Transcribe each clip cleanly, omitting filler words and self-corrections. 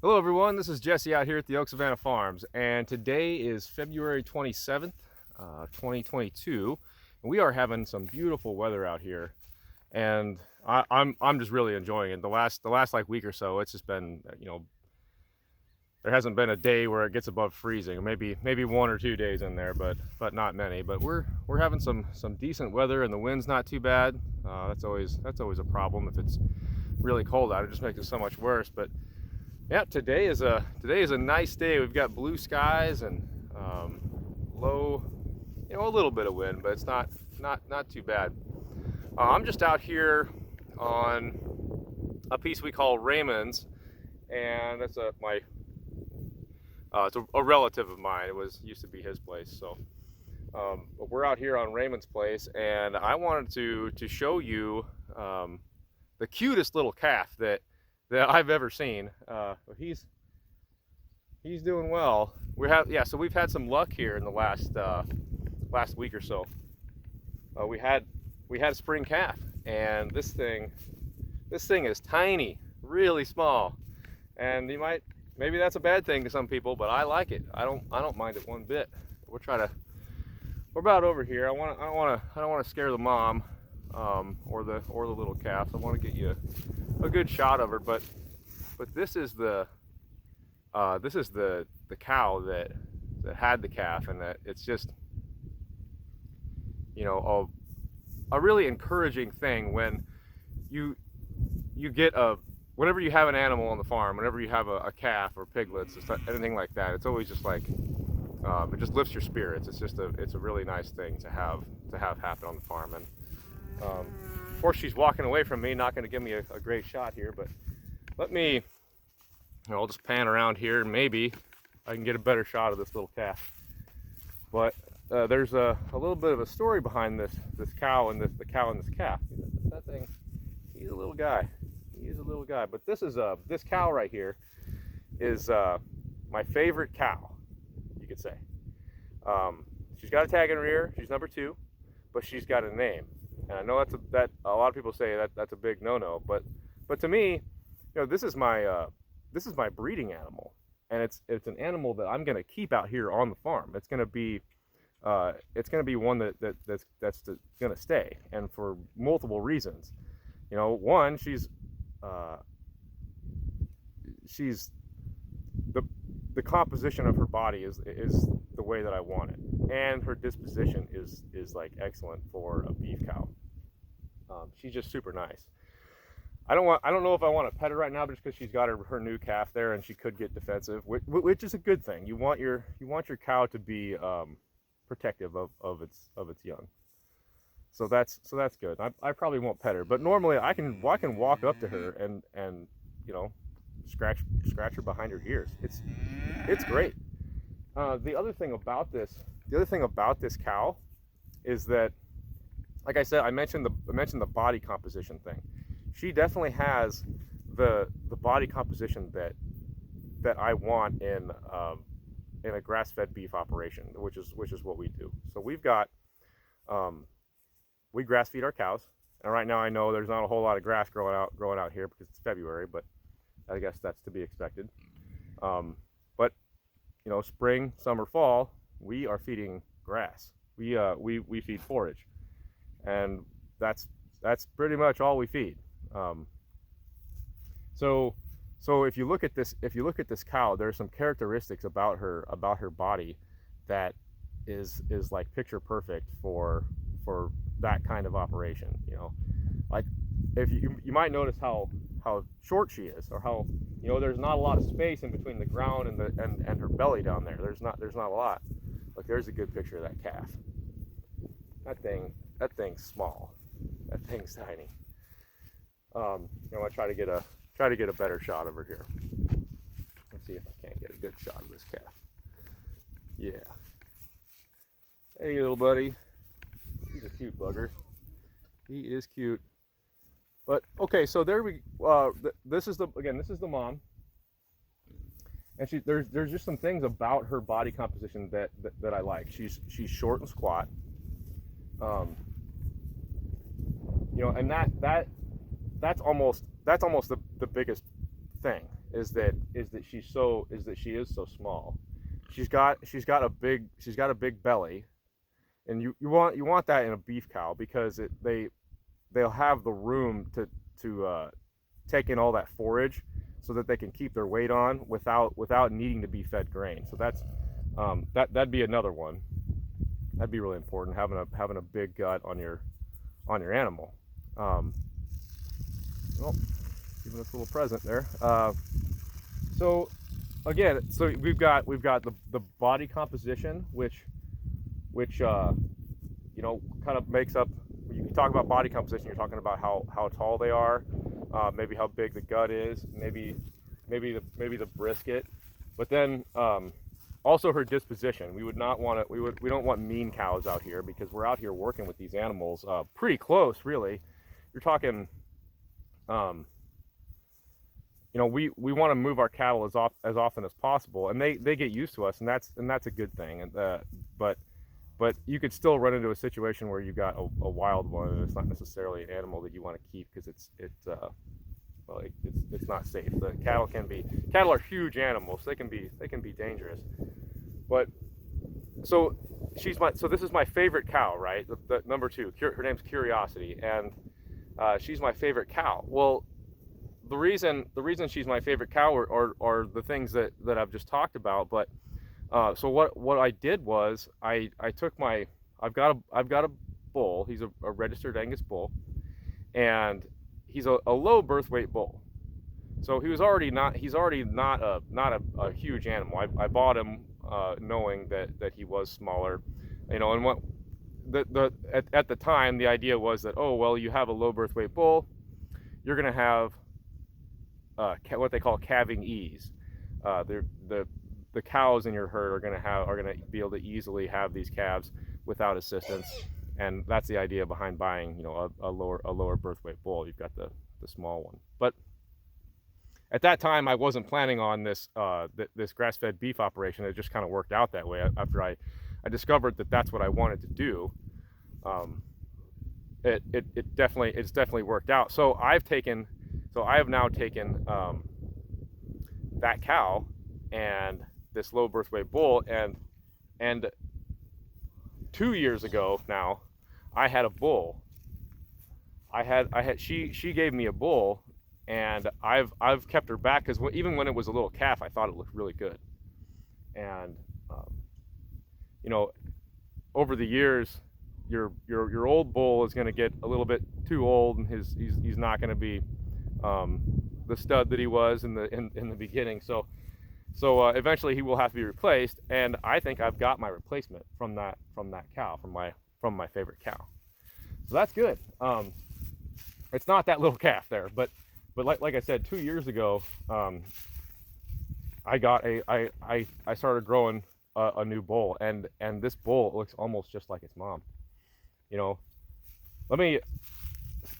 Hello everyone, this is Jesse out here at the Oak Savannah Farms, and today is February 27th, 2022, and we are having some beautiful weather out here, and I'm just really enjoying it. The last like week or so, it's just been, there hasn't been a day where it gets above freezing. Maybe 1 or 2 days in there, but not many. But we're having some decent weather, and the wind's not too bad. That's always a problem if it's really cold out. It just makes it so much worse. But yeah, today is a nice day. We've got blue skies and low, a little bit of wind, but it's not too bad. I'm just out here on a piece we call Raymond's, and that's my it's a relative of mine. It used to be his place, so but we're out here on Raymond's place, and I wanted to show you the cutest little calf that I've ever seen. He's doing well. So we've had some luck here in the last week or so. We had a spring calf, and this thing is tiny, really small, and maybe that's a bad thing to some people, but I like it. I don't mind it one bit. We're about over here. I don't want to scare the mom, or the little calf. I want to get you a good shot of her, but this is the cow that had the calf, and that it's just, a really encouraging thing when you get whenever you have an animal on the farm, whenever you have a calf or piglets, anything like that, it's always just like, it just lifts your spirits. It's a really nice thing to have happen on the farm. And of course, she's walking away from me, not going to give me a great shot here, but let me, I'll just pan around here, and maybe I can get a better shot of this little calf. But there's a little bit of a story behind this cow and the cow and this calf. That thing, he's a little guy. He's a little guy. But this cow right here is my favorite cow, you could say. She's got a tag in her ear. She's number 2, but she's got a name. And I know that a lot of people say that's a big no-no, but to me, this is my breeding animal, and it's an animal that I'm going to keep out here on the farm. It's going to be one that's going to stay, and for multiple reasons. One, she's the composition of her body is the way that I want it, and her disposition is like excellent for a beef cow. She's just super nice. I don't know if I want to pet her right now, just because she's got her new calf there, and she could get defensive, which is a good thing. You want your cow to be protective of its young. So that's good. I probably won't pet her, but normally I can walk up to her and scratch her behind her ears. It's great. The other thing about this cow is that, like I said, I mentioned the body composition thing. She definitely has the body composition that I want in a grass-fed beef operation, which is what we do. So we grass feed our cows, and right now I know there's not a whole lot of grass growing out here because it's February, but I guess that's to be expected. But spring, summer, fall, we are feeding grass. We feed forage, and that's pretty much all we feed. So if you look at this cow, there's some characteristics about her body that is like picture perfect for that kind of operation. Like, if you might notice how short she is, or how there's not a lot of space in between the ground and her belly down there. There's not a lot. Look, there's a good picture of that calf. That thing's small. That thing's tiny. I try to get a better shot of her here. Let's see if I can't get a good shot of this calf. Yeah. Hey, little buddy. He's a cute bugger. He is cute. But okay, so there we. This is the mom, and there's just some things about her body composition that I like. She's short and squat. And that's almost the biggest thing she is so small. She's got a big belly, and you want that in a beef cow because they'll have the room to take in all that forage, so that they can keep their weight on without needing to be fed grain. So that'd be another one. That'd be really important, having a big gut on your animal. Well, giving us a little present there. So again, so we've got the body composition, which kind of makes up. You talk about body composition, you're talking about how tall they are, maybe how big the gut is, maybe the brisket, but then also her disposition. We don't want mean cows out here, because we're out here working with these animals pretty close, really. You're talking, we want to move our cattle as often as possible, and they get used to us, and that's a good thing. And but you could still run into a situation where you got a wild one, and it's not necessarily an animal that you want to keep, because it's not safe. The cattle are huge animals. They can be dangerous. But so this is my favorite cow, right? The number 2. Her name's Curiosity, and she's my favorite cow. Well, the reason she's my favorite cow are the things that I've just talked about. But so what I did was I took I've got a bull. He's a registered Angus bull, and he's a low birth weight bull. So he's already not a huge animal. I bought him knowing that he was smaller, and what at the time the idea was that, oh well, you have a low birth weight bull, you're gonna have what they call calving ease. The cows in your herd are gonna be able to easily have these calves without assistance, and that's the idea behind buying a lower birth weight bull. You've got the small one. But at that time, I wasn't planning on this grass-fed beef operation. It just kind of worked out that way after I discovered that that's what I wanted to do. It's definitely worked out. So I have now taken that cow and this low birth weight bull, and 2 years ago now, I had a bull. She gave me a bull, and I've kept her back, because even when it was a little calf, I thought it looked really good. And over the years, your old bull is going to get a little bit too old, and he's not going to be the stud that he was in the beginning. So eventually he will have to be replaced, and I think I've got my replacement from that cow, from my favorite cow. So that's good. It's not that little calf there, but like I said, 2 years ago, I started growing a new bull, and this bull looks almost just like its mom.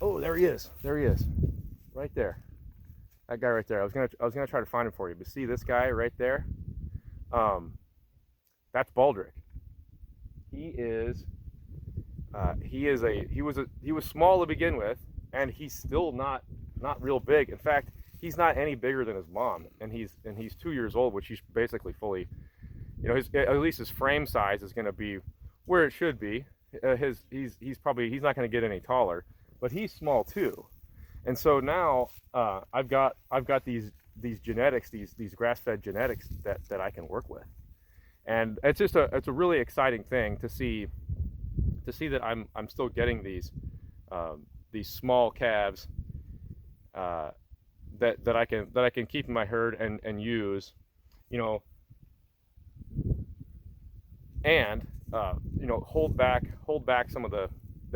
Oh, there he is, right there. That guy right there. I was gonna try to find him for you, but see this guy right there? That's Baldric. He was small to begin with, and he's still not real big. In fact, he's not any bigger than his mom, and he's 2 years old, which he's basically fully, at least his frame size is going to be where it should be. He's not going to get any taller, but he's small too. And so now I've got these genetics, these grass-fed genetics that I can work with, and it's a really exciting thing to see that I'm still getting these small calves that I can keep in my herd and use, and hold back some of the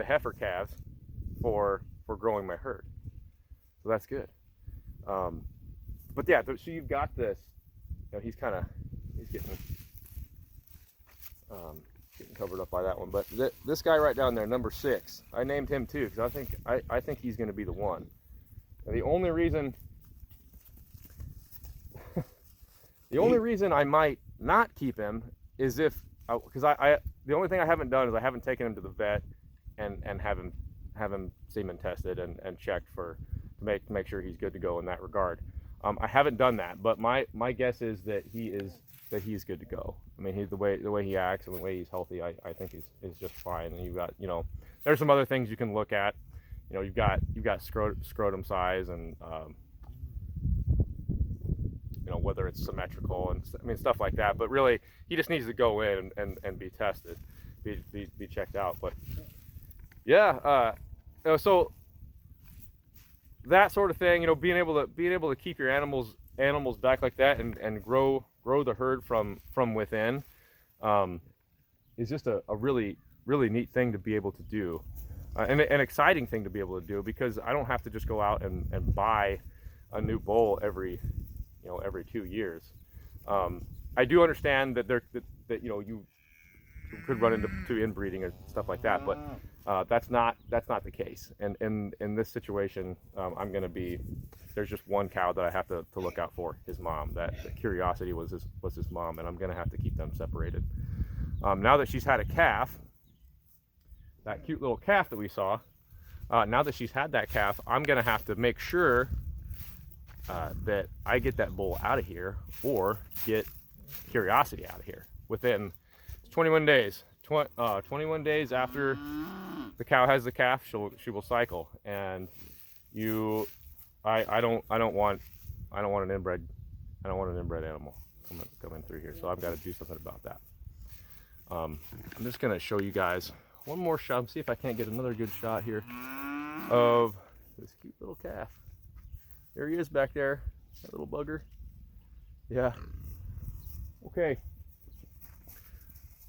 heifer calves for growing my herd. So that's good. But yeah, so you've got this. He's getting covered up by that one. But this guy right down there, number 6, I named him too, because I think he's going to be the one. And the only reason I might not keep him is because the only thing I haven't done is I haven't taken him to the vet and have him semen tested and checked to make sure he's good to go in that regard. I haven't done that, but my guess is that he's good to go. I mean, the way he acts and the way he's healthy, I think is just fine. And you've got, you know, there's some other things you can look at. You know, you've got scrotum size and you know, whether it's symmetrical and I mean stuff like that. But really, he just needs to go in and be tested, be checked out. But yeah, you know, so that sort of thing, you know, being able to keep your animals back like that and grow the herd from within, is just a really neat thing to be able to do, and an exciting thing to be able to do, because I don't have to just go out and buy a new bull every 2 years. I do understand that that you know, you could run into inbreeding and stuff like that, but that's not the case. And in this situation, I'm going to be, there's just one cow that I have to look out for, his mom. That Curiosity was his mom, and I'm going to have to keep them separated. Now that she's had a calf, that cute little calf that we saw, now that she's had that calf, I'm going to have to make sure that I get that bull out of here, or get Curiosity out of here within 21 days. 21 days after the cow has the calf, she will cycle. And I don't want an inbred animal coming through here, so I've got to do something about that. I'm just gonna show you guys one more shot. See if I can't get another good shot here of this cute little calf. There he is back there, that little bugger. Yeah. Okay.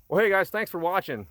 Well, hey guys, thanks for watching.